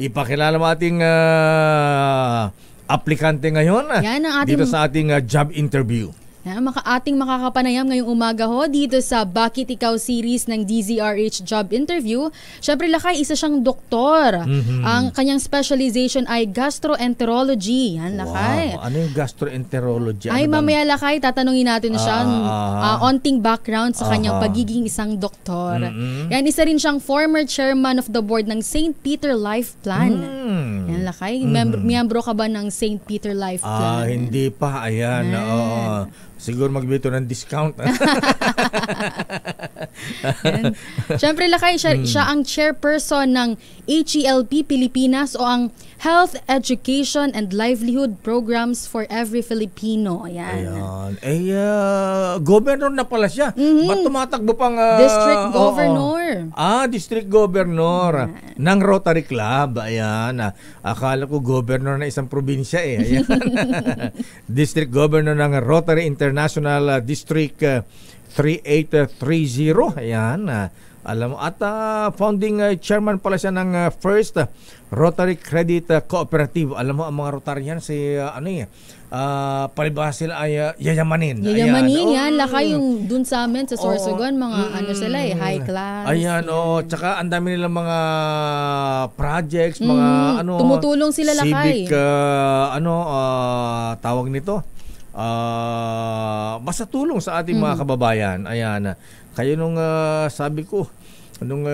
ipakilala mo ating aplikante ngayon Yan ang ating, dito sa ating job interview. Ating makakapanayam ngayong umaga ho dito sa Bakit Ikaw series ng DZRH Job Interview. Siyempre, Lakay, isa siyang doktor. Ang kanyang specialization ay gastroenterology. Yan, Lakay. Wow. Ano yung gastroenterology? Ay, mamaya, Lakay, tatanungin natin siya onting background sa kanyang pagiging isang doktor. Yan, isa rin siyang former chairman of the board ng St. Peter Life Plan. Yan, Lakay. Miyembro ka ba ng St. Peter Life Plan? Hindi pa. Ayan. Siguro magbito ng discount. Siyempre, Lakay, siya ang chairperson ng HELP Pilipinas o ang Health, Education and Livelihood Programs for Every Filipino. Ayan. Governor na pala siya. Ba't tumatakbo pang District Governor? District Governor ng Rotary Club. Ayan. Akala ko governor na isang probinsya eh. Ayan. District Governor ng Rotary International District 3830. Ayan. Alam mo, at founding chairman pala siya ng First Rotary Credit Cooperative. Alam mo, ang mga Rotarian palibhasa sila ay yayamanin. Yayamanin yan. Lakay yung dun sa amin sa Sorsogon, mga sila high class. Ayan, tsaka ang dami nilang mga projects, mga tumutulong sila, Lakay. Civic, tawag nito? Basta tulong sa ating mga kababayan. Ayan. Kaya nung sabi ko, nung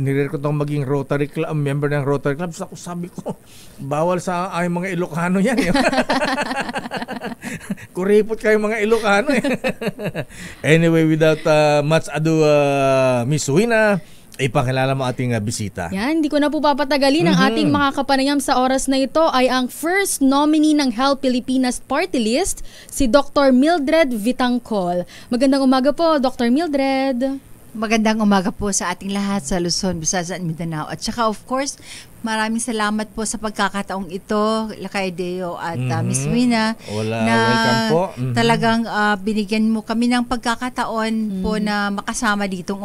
nirecord akong maging Rotary Club, member ng Rotary Club, sabi ko, bawal sa ay mga Ilocano yan. Kuripot kayo mga Ilocano. Anyway, without much ado, Miss Wina, ipakilala mo ating bisita. Yan, hindi ko na po papatagalin. Ang ating makakapanayam sa oras na ito ay ang first nominee ng HELP Pilipinas Party List, si Dr. Mildred Vitangcol. Magandang umaga po, Dr. Mildred. Magandang umaga po sa ating lahat sa Luzon, Visayas at Mindanao. At saka of course, maraming salamat po sa pagkakataong ito, Lakay Deo at Miss Wina. Welcome po. Talagang binigyan mo kami ng pagkakataon po na makasama ditong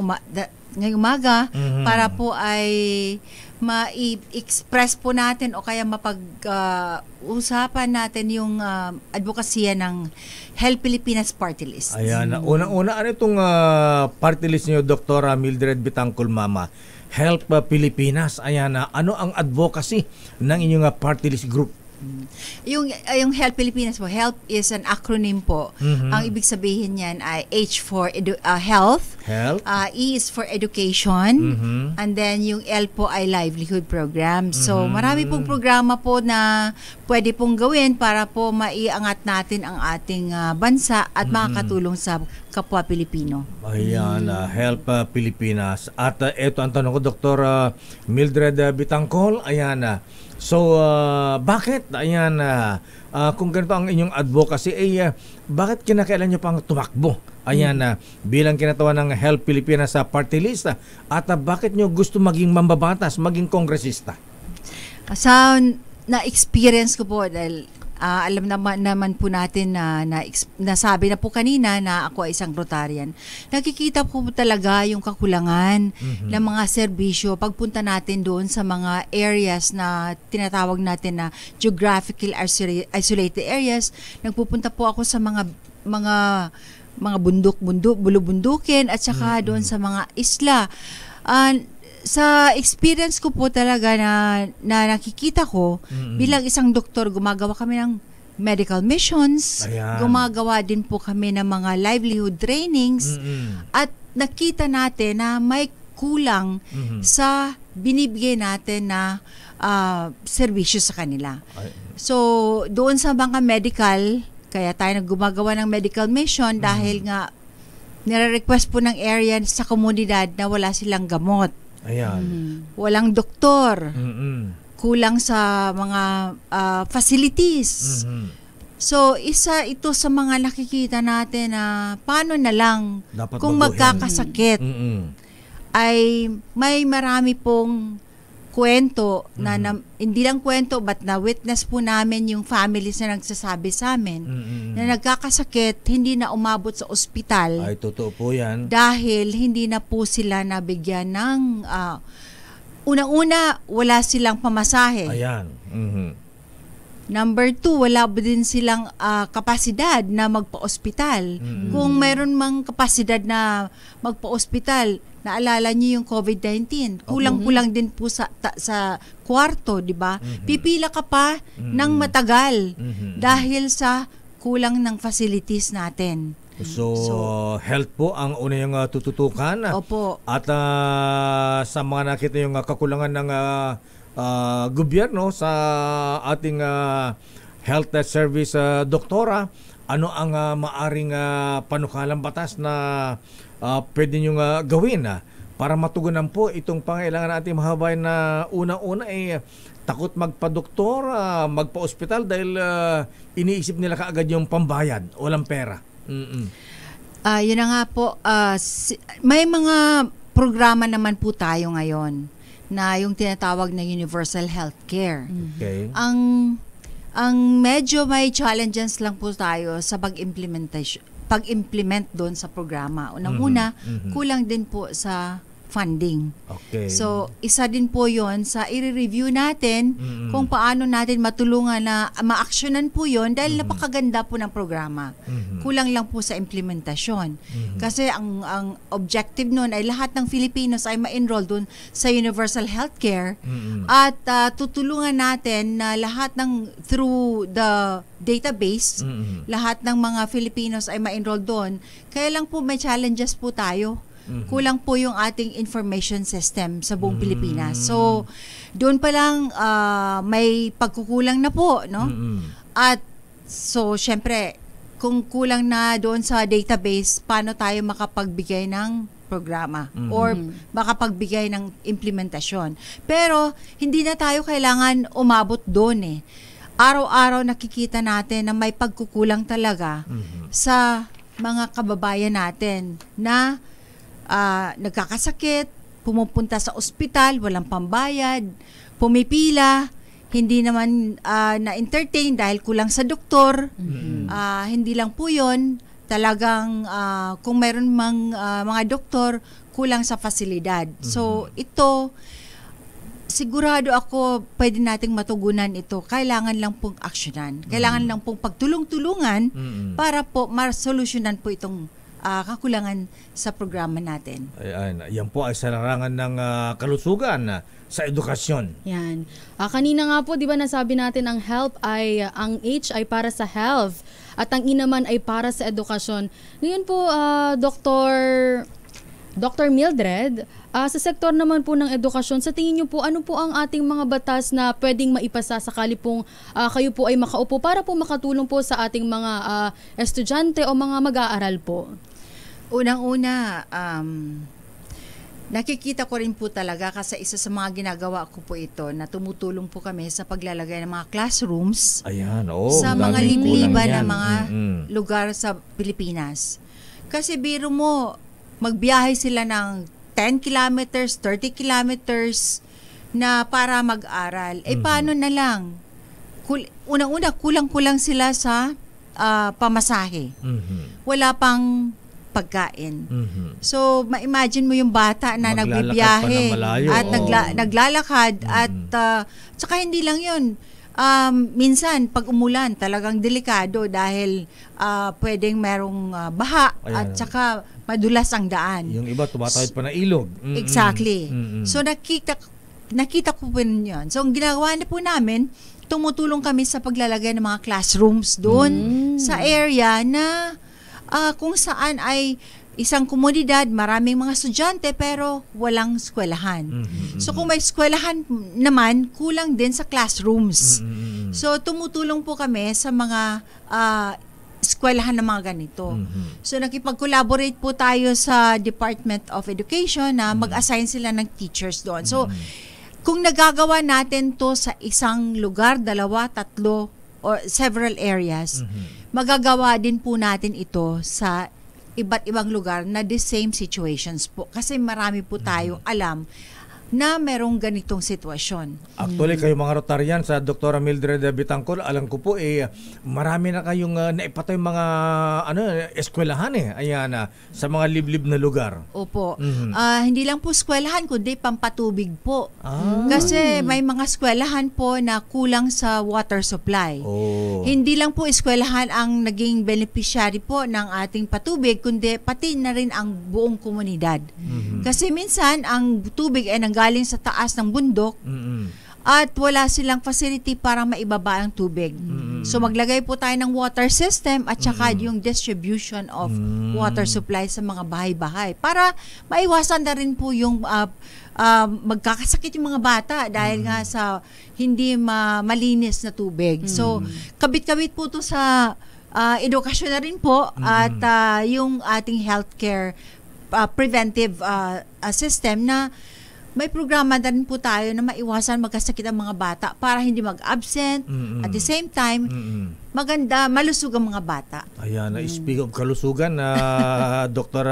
ngayong umaga para po ay ma-express po natin o kaya mapag-usapan natin yung advokasya ng HELP Pilipinas Party List. Ayan. Unang-una, ano itong party list niyo, Dr. Mildred Vitangcol, Mama? HELP Pilipinas. Ayan. Ano ang advocacy ng inyong party list group? Yung HELP Pilipinas po, HELP is an acronym po. Ang ibig sabihin niyan ay H for health, E is for education, and then yung L po ay livelihood program. So marami pong programa po na pwede pong gawin para po maiangat natin ang ating bansa at makakatulong sa kapwa Pilipino. Ayan, HELP Pilipinas. At ito ang tanong ko, Dr. Mildred Vitangcol. Ayan, so, bakit? Ayan, kung ganito ang inyong advocacy, bakit kinakailan nyo pang tumakbo? Ayan, bilang kinatawan ng HELP Pilipinas sa party list, at bakit nyo gusto maging mambabatas, maging kongresista? Sa na-experience ko po, dahil alam naman po natin na nasabi na po kanina na ako ay isang Rotarian. Nakikita po talaga yung kakulangan ng mga serbisyo pagpunta natin doon sa mga areas na tinatawag natin na geographical isolated areas. Nagpupunta po ako sa mga bulubundukin at saka doon sa mga isla. Sa experience ko po talaga na nakikita ko, bilang isang doktor, gumagawa kami ng medical missions, gumagawa din po kami ng mga livelihood trainings, at nakita natin na may kulang sa binibigay natin na serbisyo sa kanila. So, doon sa mga medical, kaya tayo gumagawa ng medical mission dahil nga nire-request po ng area sa komunidad na wala silang gamot. Ayan. Walang doktor. Kulang sa mga facilities. So, isa ito sa mga nakikita natin na paano na lang dapat kung magkakasakit ay may marami pong kwento na hindi lang kwento but na witness po namin yung families na nagsasabi sa amin na nagkakasakit, hindi na umabot sa ospital. Ay, totoo po yan. Dahil hindi na po sila nabigyan ng Unang-una, wala silang pamasahe. Ayan. Number 2, wala ba din silang kapasidad na magpa-ospital. Kung mayroon mang kapasidad na magpa-ospital, naalala niyo yung COVID-19, kulang-kulang din po sa kwarto, di ba? Pipila ka pa ng matagal dahil sa kulang ng facilities natin. So, health po ang una yung tututukan. Opo. At sa mga nakita yung kakulangan ng gobyerno sa ating health service, doktora, ano ang maaring panukalang batas na pwede nyo gawin para matugunan po itong pangailangan natin mahabayan na una-una takot magpa-doktor, magpa-ospital dahil iniisip nila kaagad yung pambayad, walang pera. Yun na nga po, may mga programa naman po tayo ngayon na yung tinatawag na universal healthcare. Okay. Ang medyo may challenges lang po tayo sa pag-implement doon sa programa. Unang-una, kulang din po sa funding. Okay. So, isa din po yon sa i-review natin kung paano natin matulungan na ma-actionan po yon dahil napakaganda po ng programa. Kulang lang po sa implementasyon. Kasi ang objective nun ay lahat ng Filipinos ay ma-enroll dun sa universal healthcare at tutulungan natin na lahat ng through the database, lahat ng mga Filipinos ay ma-enroll doon. Kaya lang po may challenges po tayo. Kulang po yung ating information system sa buong Pilipinas. So, doon pa lang may pagkukulang na po, no? At so, syempre, kung kulang na doon sa database, paano tayo makapagbigay ng programa or makapagbigay ng implementasyon. Pero, hindi na tayo kailangan umabot doon Araw-araw nakikita natin na may pagkukulang talaga sa mga kababayan natin na nagkakasakit, pumupunta sa ospital, walang pambayad, pumipila, hindi naman na-entertain dahil kulang sa doktor. Hindi lang po yun, talagang kung mayroon mang mga doktor, kulang sa fasilidad. So ito, sigurado ako pwede nating matugunan ito. Kailangan lang pong aksyonan. Kailangan lang pong pagtulong-tulungan para po masolusyonan po itong kakulangan sa programa natin. Yan po ay sa larangan ng kalusugan sa edukasyon. Yan. Kanina nga po, di ba nasabi natin ang ang H ay para sa health at ang E naman ay para sa edukasyon. Ngayon po, Dr. Mildred, sa sektor naman po ng edukasyon, sa tingin niyo po, ano po ang ating mga batas na pwedeng maipasa sakali pong kayo po ay makaupo para po makatulong po sa ating mga estudyante o mga mag-aaral po? Unang-una, nakikita ko rin po talaga kasi isa sa mga ginagawa ko po ito na tumutulong po kami sa paglalagay ng mga classrooms sa mga libliban na mga lugar sa Pilipinas. Kasi biro mo, magbiyahe sila ng 10 kilometers, 30 kilometers na para mag-aral. Paano na lang? Unang-una, kulang-kulang sila sa pamasahe. Wala pang pagkain. So, ma-imagine mo yung bata na nagbibiyahe at naglalakad at saka hindi lang yun. Minsan, pag umulan, talagang delikado dahil pwedeng merong baha at saka madulas ang daan. Yung iba, tumatawid pa na ilog. Exactly. So, nakita ko po yun. So, ang ginagawa na po namin, tumutulong kami sa paglalagay ng mga classrooms doon sa area na kung saan ay isang komunidad, maraming mga estudyante pero walang eskwelahan. So kung may eskwelahan naman, kulang din sa classrooms. So tumutulong po kami sa mga eskwelahan ng mga ganito. So nakipag-collaborate po tayo sa Department of Education na mag-assign sila ng teachers doon. So kung nagagawa natin to sa isang lugar, 2, 3 or several areas, magagawa din po natin ito sa iba't ibang lugar na the same situations po. Kasi marami po tayong alam na merong ganitong sitwasyon. Actually, kayo mga Rotarian sa Dr. Mildred Bitangkol, alam ko po marami na kayong naipatay mga eskwelahan Ayan, sa mga liblib na lugar. Opo. Hindi lang po eskwelahan, kundi pampatubig po. Kasi may mga eskwelahan po na kulang sa water supply. Hindi lang po eskwelahan ang naging beneficiary po ng ating patubig, kundi pati na rin ang buong komunidad. Kasi minsan, ang tubig ay galing sa taas ng bundok at wala silang facility para maibaba ang tubig. So maglagay po tayo ng water system at saka yung distribution of water supply sa mga bahay-bahay para maiwasan na rin po yung magkakasakit yung mga bata dahil nga sa hindi malinis na tubig. So kabit-kabit po to sa edukasyon na rin po at yung ating healthcare preventive system na may programa na rin po tayo na maiwasan magkasakit ang mga bata para hindi mag-absent. At the same time, malusog ang mga bata. Ayan, speak of kalusugan, Dr.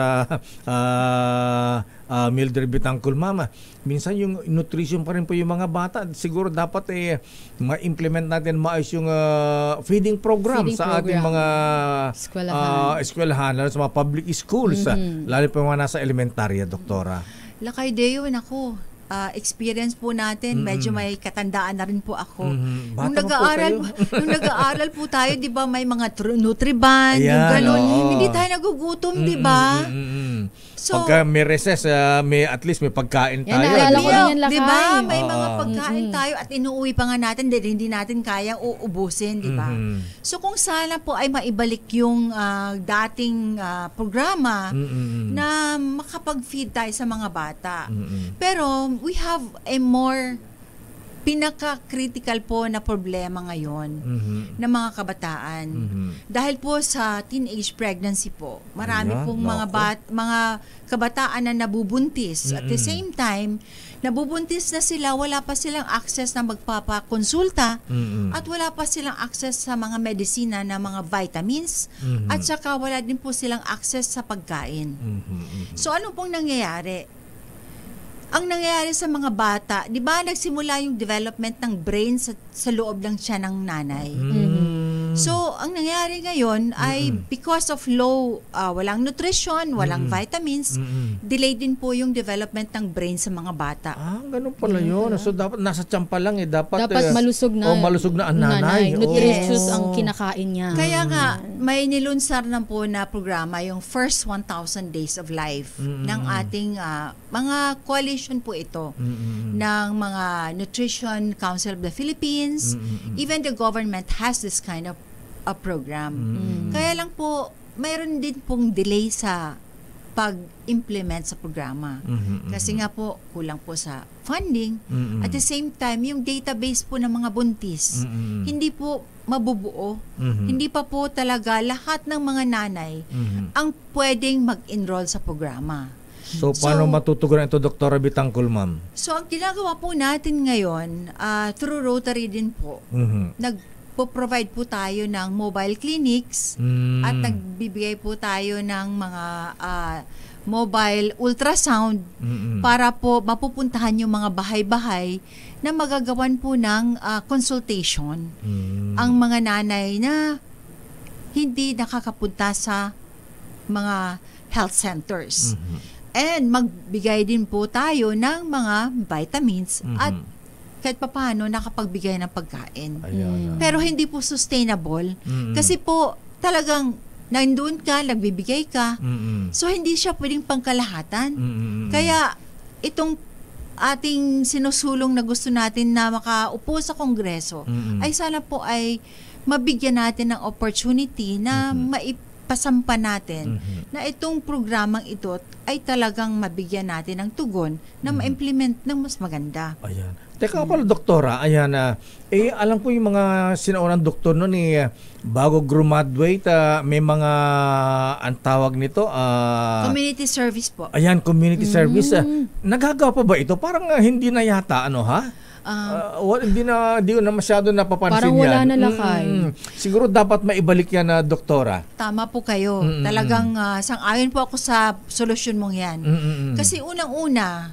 Mildred Bitangkol, Mama, minsan yung nutrition pa rin po yung mga bata. Siguro dapat ma-implement natin maayos yung feeding program sa ating mga eskwelahan, lalo sa mga public schools, lalo pa mga nasa elementarya, Doktora. Lakay Deo, nako, experience po natin, medyo may katandaan na rin po ako. Nung nag-aaral po tayo, di ba, may mga Nutriban, yung ganun. Hindi tayo nagugutom, di ba? So, pagka may recess, at least may pagkain tayo. Di ba? May mga pagkain tayo at inuuwi pa nga natin dahil hindi natin kayang uubusin, di ba? So kung sana po ay maibalik yung dating programa na makapag-feed tayo sa mga bata. Pero we have a more pinaka-critical po na problema ngayon ng mga kabataan. Dahil po sa teenage pregnancy po, marami pong mga kabataan na nabubuntis. At the same time, nabubuntis na sila, wala pa silang access na magpapakonsulta at wala pa silang access sa mga medisina na mga vitamins at saka wala din po silang access sa pagkain. So ano pong nangyayari? Ang nangyayari sa mga bata, di ba nagsimula yung development ng brain sa loob lang siya ng nanay. So, ang nangyayari ngayon ay because of walang nutrition, walang vitamins, delay din po yung development ng brain sa mga bata. Ganun pala yun. So, dapat nasa tiyan pa lang dapat malusog na. Malusog na ang nanay. Nutritious ang kinakain niya. Kaya nga, may nilunsar na po na programa, yung First 1,000 Days of Life ng ating mga coalition po ito ng mga Nutrition Council of the Philippines. Even the government has this kind of a program. Kaya lang po, mayroon din pong delay sa pag-implement sa programa. Kasi nga po, kulang po sa funding. At the same time, yung database po ng mga buntis, hindi po mabubuo. Hindi pa po talaga lahat ng mga nanay ang pwedeng mag-enroll sa programa. So, paano matutugunan ito, Dr. Bitangkol, Ma'am? So, ang ginagawa po natin ngayon, through Rotary din po, nagpo-provide po tayo ng mobile clinics at nagbibigay po tayo ng mga mobile ultrasound para po mapupuntahan yung mga bahay-bahay na magagawan po ng consultation ang mga nanay na hindi nakakapunta sa mga health centers. And magbigay din po tayo ng mga vitamins at kahit papaano nakapagbigay ng pagkain. Pero hindi po sustainable kasi po talagang nandun ka, nagbibigay ka. So hindi siya pwedeng pangkalahatan. Kaya itong ating sinusulong na gusto natin na makaupo sa Kongreso ay sana po ay mabigyan natin ng opportunity na pasampa natin na itong programang ito ay talagang mabigyan natin ng tugon na ma-implement ng mas maganda. Ayan. Teka pala, Doktora, ayan, alam ko yung mga sinaunang doktor noon bago graduate, may mga, ang tawag nito, community service po. Ayan, community service. Nagagawa pa ba ito? Parang hindi na yata, hindi na masyado napapansin parang yan. Parang wala na lakay. Siguro dapat maibalik yan, Doktora. Tama po kayo. Talagang sang-ayon po ako sa solusyon mong yan. Kasi unang-una,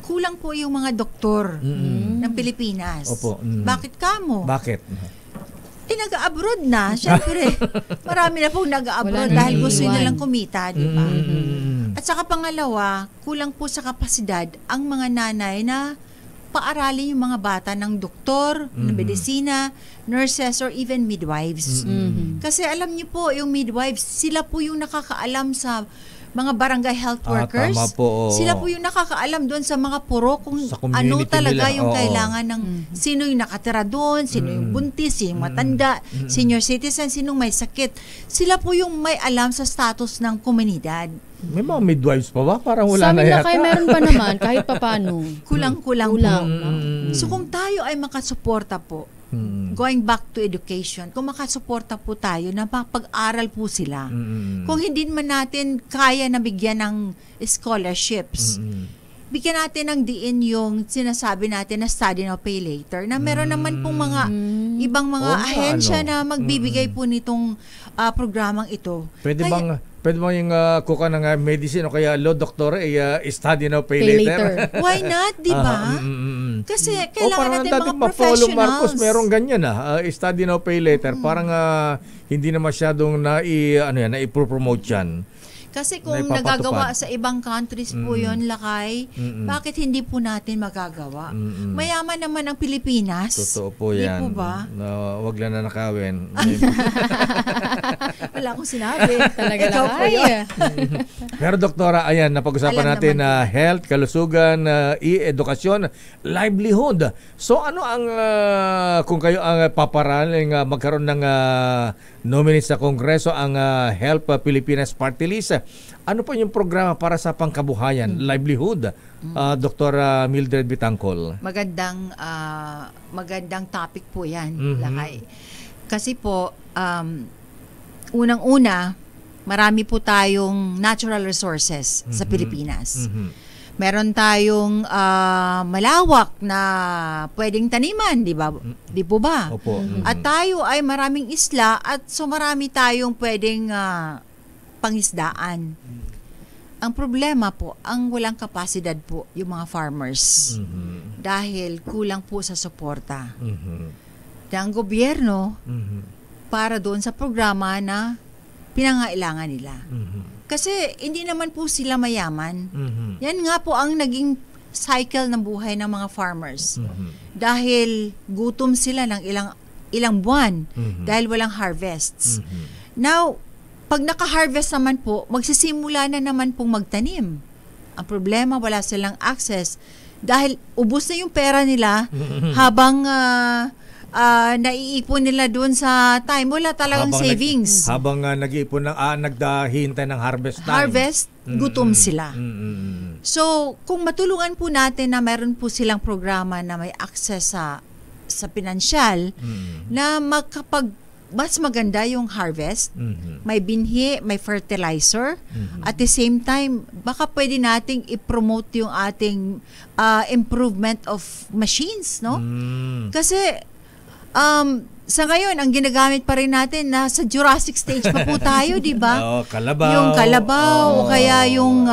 kulang po yung mga doktor ng Pilipinas. Opo. Bakit kamo? Bakit? Nag-abroad na. Siyempre, marami na pong nag-abroad dahil gusto nilang kumita, di ba? At saka pangalawa, kulang po sa kapasidad ang mga nanay na paaralin yung mga bata ng doktor, ng medisina, nurses, or even midwives. Kasi alam niyo po, yung midwives, sila po yung nakakaalam sa mga barangay health workers. Tama po. Sila po yung nakakaalam doon sa mga puro kung Sa ano community talaga nila. yung Oo. kailangan ng sino yung nakatira doon, sino yung buntis, sino yung matanda, senior citizen, sinong may sakit. Sila po yung may alam sa status ng komunidad. May mga midwives pa ba? Parang wala Sabi na na yata. kay meron pa naman, kahit papano. Kulang-kulang Kulang. po. So kung tayo ay makasuporta po, going back to education, kung makasuporta po tayo na pag-aral po sila, kung hindi man natin kaya na bigyan ng scholarships, bigyan natin ng diin yung sinasabi natin na study now, pay later, na meron naman pong mga ibang mga Oo nga, ahensya ano. na magbibigay po nitong programang ito. Pwede Kaya- bang yung kuka ng medicine o kaya law doctor study now, pay, Pay later? later. Why not, di ba? Kasi kailangan parang natin dati mga Paolo professionals. Marcos, merong ganyan study now, pay later. Parang hindi na masyadong na-promote yan. Kasi kung Naipapatupad. nagagawa sa ibang countries po yun, Lakay, bakit hindi po natin magagawa? Mayaman naman ang Pilipinas. Totoo po Di yan. po ba? Wag lang na nakawin. Wala akong sinabi. Talaga Ikaw lang. po yun. Pero doktora, ayan, napag-usapan Alam natin naman na health, kalusugan, edukasyon, livelihood. So ano ang, kung kayo ang paparaling magkaroon ng nominee sa Kongreso, ang Help Pilipinas Party List, ano po yung programa para sa pangkabuhayan, livelihood, Dr. Mildred Bitangkol? Magandang topic po yan, Lakay. Kasi po, unang-una, marami po tayong natural resources sa Pilipinas. Meron tayong malawak na pwedeng taniman, di ba? Di po ba? Opo. At tayo ay maraming isla at so marami tayong pwedeng pangisdaan. Ang problema po, ang walang kapasidad po yung mga farmers. Dahil kulang po sa suporta ng gobyerno para doon sa programa na pinangailangan nila. Kasi hindi naman po sila mayaman. Yan nga po ang naging cycle ng buhay ng mga farmers. Dahil gutom sila ng ilang buwan dahil walang harvests. Now, pag naka-harvest naman po, magsisimula na naman pong magtanim. Ang problema, wala silang access dahil ubos na yung pera nila habang naiipon nila doon sa time. Wala talagang savings. Habang nag-iipon ng nagdahintay ng harvest time. Harvest, gutom sila. So, kung matulungan po natin na meron po silang programa na may access sa pinansyal, na mas maganda yung harvest, may binhi, may fertilizer, at the same time, baka pwede nating i-promote yung ating improvement of machines, no? Kasi, sa ngayon, ang ginagamit pa rin natin, nasa Jurassic stage pa po tayo, di ba? Kalabaw. Yung kalabaw, o kaya yung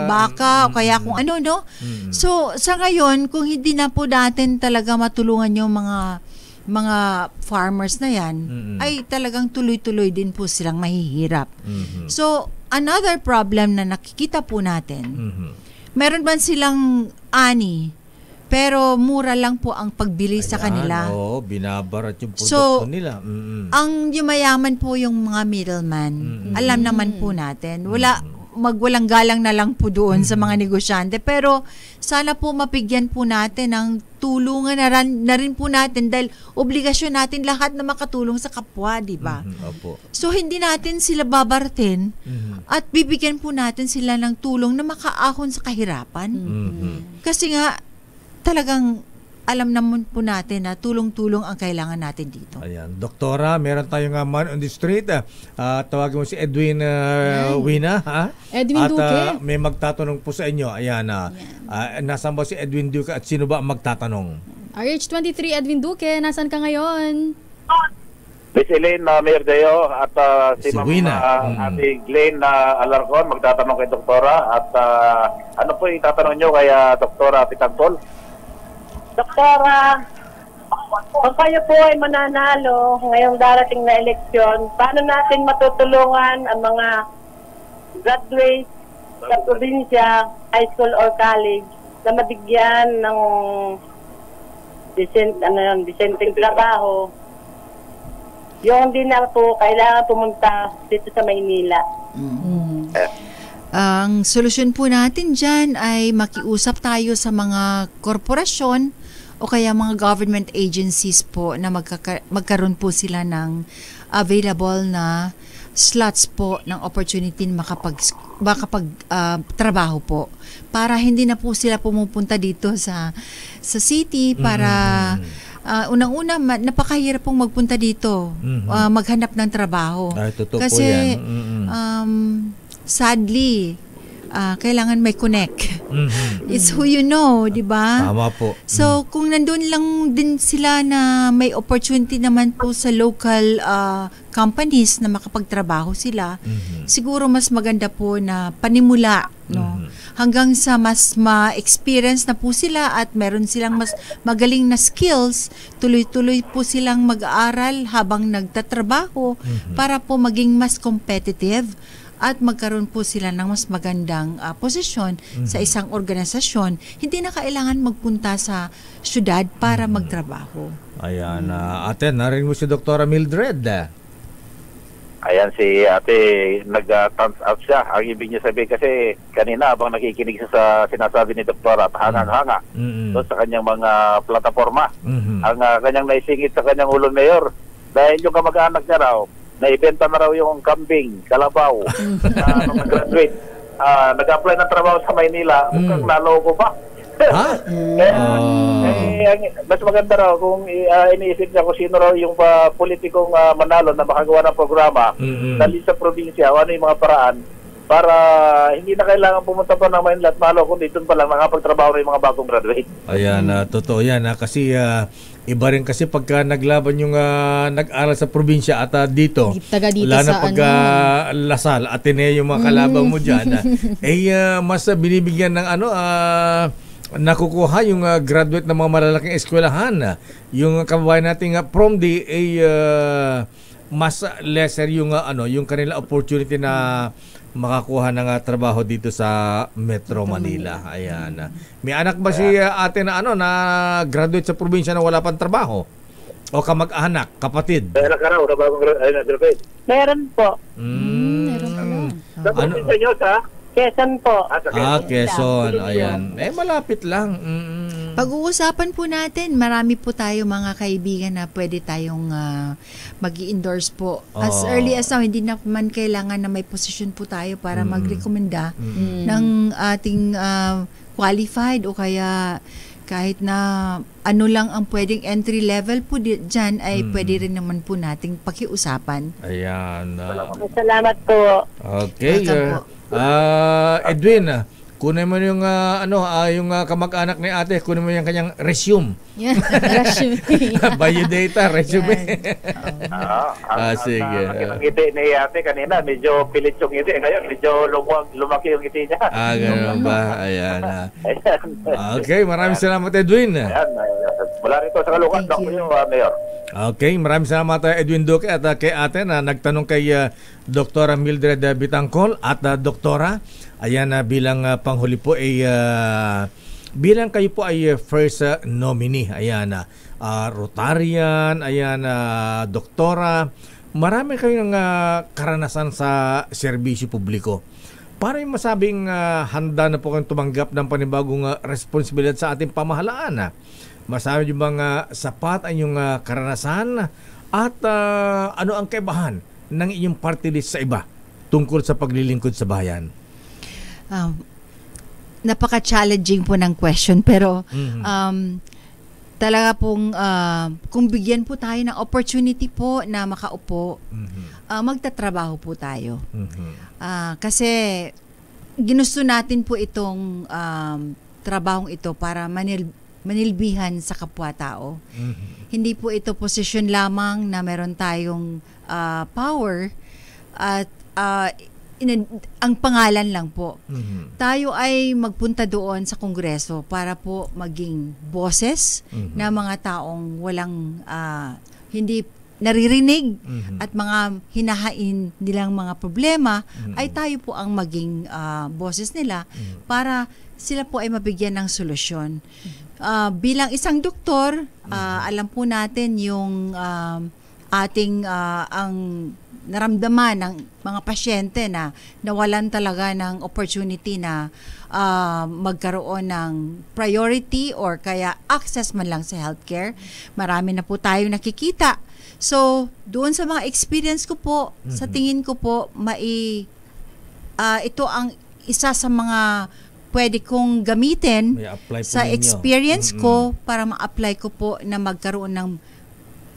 baka, o kaya kung ano, no? So, sa ngayon, kung hindi na po natin talaga matulungan yung mga farmers na yan, ay talagang tuloy-tuloy din po silang mahihirap. So, another problem na nakikita po natin, meron man silang ani, pero mura lang po ang pagbili sa kanila. Oo, binabarat yung So, produkto nila. ang yumayaman po yung mga middleman. Alam naman po natin. Magwalang galang na lang po doon sa mga negosyante. Pero sana po mapigyan po natin ng tulungan na rin po natin dahil obligasyon natin lahat na makatulong sa kapwa, di ba? Opo. So hindi natin sila babaratin at bibigyan po natin sila ng tulong na makaahon sa kahirapan. Kasi nga talagang alam naman po natin na tulong-tulong ang kailangan natin dito. Ayan. Doktora, meron tayong man on the street. Tawagin mo si Edwin Wina. Ha? Edwin Duque. At may magtatanong po sa inyo. Ayan. Nasaan ba si Edwin Duque at sino ba ang magtatanong? RH23 Edwin Duque, nasan ka ngayon? Miss Elaine Merdeo at si Si Ma'am Wina. Ate Glenn Alarcon magtatanong kay Doktora at ano po itatanong nyo kay Doktora Pitangkol? Doktora, kung kayo po ay mananalo ngayong darating na eleksyon, paano natin matutulungan ang mga graduate sa probinsya, high school or college na mabigyan ng decenteng trabaho? Yung hindi na po kailangan pumunta dito sa Maynila. Ang solusyon po natin dyan ay makiusap tayo sa mga korporasyon o kaya mga government agencies po na magkaroon po sila ng available na slots po ng opportunity na makapag-trabaho po. Para hindi na po sila pumupunta dito sa city para unang-una, napakahirap pong magpunta dito, maghanap ng trabaho. Ay, totoo po Kasi, yan. sadly, kailangan may connect. It's who you know, di ba? Tama po. So, kung nandun lang din sila na may opportunity naman po sa local companies na makapagtrabaho sila, siguro mas maganda po na panimula, no? Hanggang sa mas ma-experience na po sila at meron silang mas magaling na skills, tuloy-tuloy po silang mag-aaral habang nagtatrabaho para po maging mas competitive at magkaroon po sila ng mas magandang posisyon sa isang organisasyon. Hindi na kailangan magpunta sa syudad para magtrabaho. Ayan, ate, narinig mo si Doktora Mildred. Ayan si ate, nag-thumbs up siya. Ang ibig niya sabihin kasi kanina habang nakikinig siya sa sinasabi ni Doktora, hangang-hanga doon sa kanyang mga plataforma. Ang kanyang naisingit sa kanyang ulo mayor, dahil yung kamag-anak niya raw, naibenta na raw yung kambing, kalabaw, na graduate. Nag-apply ng trabaho sa Maynila, mukhang naloko pa. Ha? Mas maganda raw kung iniisip niya kung sino raw yung politikong manalo na makagawa ng programa dali sa probinsya o ano yung mga paraan para hindi na kailangan pumunta pa ng Maynila at malo kundi doon pa lang nakapagtrabaho na yung mga bagong graduate. Ayan, totoo yan. Kasi iba rin kasi pagka naglaban yung nag-aral sa probinsya at dito, Taga dito wala na sa pagka Lasal, Ateneo yung mga kalaban mo dyan, mas binibigyan ng nakukuha yung graduate ng mga malalaking eskwelahan. Yung kababayan nating prom day mas lesser yung yung kanila opportunity na makakuha ng trabaho dito sa Metro Manila. Ayan. May anak ba si ate na na graduate sa probinsya na wala pang trabaho? O kamag-anak, kapatid? Kaya ka raw na bagong graduate. Meron po. Meron pala. Sa probinsya nyo sa? Quezon po. Quezon. Ayan. Malapit lang. Pag-uusapan po natin, marami po tayo mga kaibigan na pwede tayong mag-i-endorse po. As early as now, hindi naman kailangan na may position po tayo para mag-rekomenda ng ating qualified o kaya kahit na ano lang ang pwedeng entry level po dyan ay pwede rin naman po nating pakiusapan. Ayan. Salamat po. Okay. Welcome po. Edwin, kunin mo yung yung kamag-anak ni ate, kunin mo yung kanyang resume. Yan, resume. Biodata, resume. Sige. Ang ngiti ni ate kanina, medyo pilit yung ngiti. Ngayon, medyo lumaki yung ngiti niya. Ganun ba? Ayan. Okay, maraming salamat, Edwin. Ayan, mula rito sa Caloocan, Thank you. Mayor. Okay, maraming salamat Edwin Duque at kay ate na nagtanong kay Dr. Mildred Bitangkol at Doktora. Ayan, bilang panghuli po ay bilang kayo po ay first nominee. Ayan, Rotarian, ayan, Doktora. Marami kayong karanasan sa serbisyo publiko. Para yung masabing handa na po kayong tumanggap ng panibagong responsibilidad sa ating pamahalaan. Masabi yung mga sapat ang yung karanasan at ano ang kaibahan ng inyong party list sa iba tungkol sa paglilingkod sa bayan? Napaka-challenging po ng question pero talaga pong kung bigyan po tayo ng opportunity po na makaupo, magtatrabaho po tayo. Kasi ginusto natin po itong trabahong ito para manilbihan sa kapwa-tao. Hindi po ito posisyon lamang na meron tayong power at ang pangalan lang po. Tayo ay magpunta doon sa Kongreso para po maging boses na mga taong walang hindi naririnig at mga hinahain nilang mga problema ay tayo po ang maging boses nila para sila po ay mabigyan ng solusyon. Bilang isang doktor, alam po natin yung ating ang naramdaman ng mga pasyente na nawalan talaga ng opportunity na magkaroon ng priority or kaya access man lang sa healthcare. Marami na po tayong nakikita. So, doon sa mga experience ko po, sa tingin ko po, ito ang isa sa mga pwede kong gamitin sa experience ko para ma-apply ko po na magkaroon ng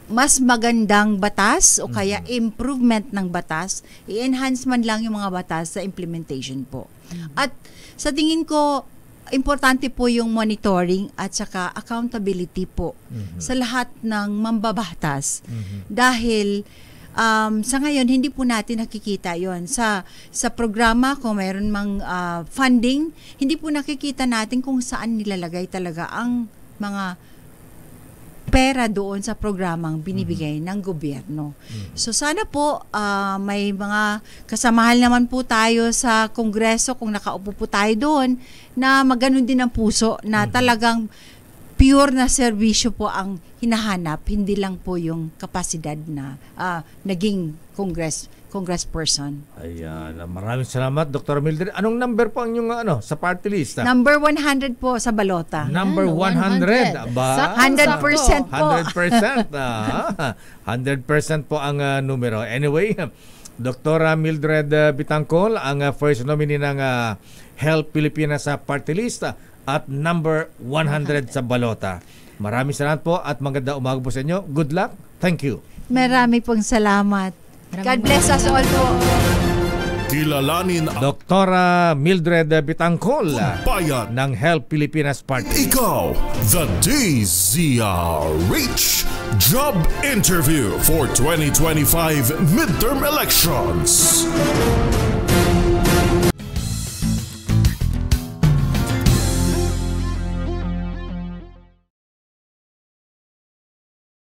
mas magandang batas o kaya improvement ng batas, i-enhance man lang yung mga batas sa implementation po. At sa tingin ko, importante po yung monitoring at saka accountability po sa lahat ng mambabatas. Dahil sa ngayon, hindi po natin nakikita yon sa programa, kung mayroon mang funding, hindi po nakikita natin kung saan nilalagay talaga ang mga pera doon sa programang binibigay ng gobyerno. So sana po may mga kasamahan naman po tayo sa Kongreso kung nakaupo po tayo doon na maganon din ang puso na talagang pure na serbisyo po ang hinahanap, hindi lang po yung kapasidad na naging congressperson. Ayan, maraming salamat Dr. Mildred. Anong number po ang inyong sa party list? Number 100 po sa balota. Number 100. 100% po. 100%. 100% po ang numero. Anyway, Dr. Mildred Bitangkol, ang first nominee ng Help Pilipinas sa party list at number 100 sa balota. Maraming salamat po at maganda umaga po sa inyo. Good luck. Thank you. Marami pong salamat. God bless us all po. Kilalanin ang Dr. Mildred Bitangkol bayan ng Help Pilipinas Party. Ikaw, the DZRH Job Interview for 2025 Midterm Elections.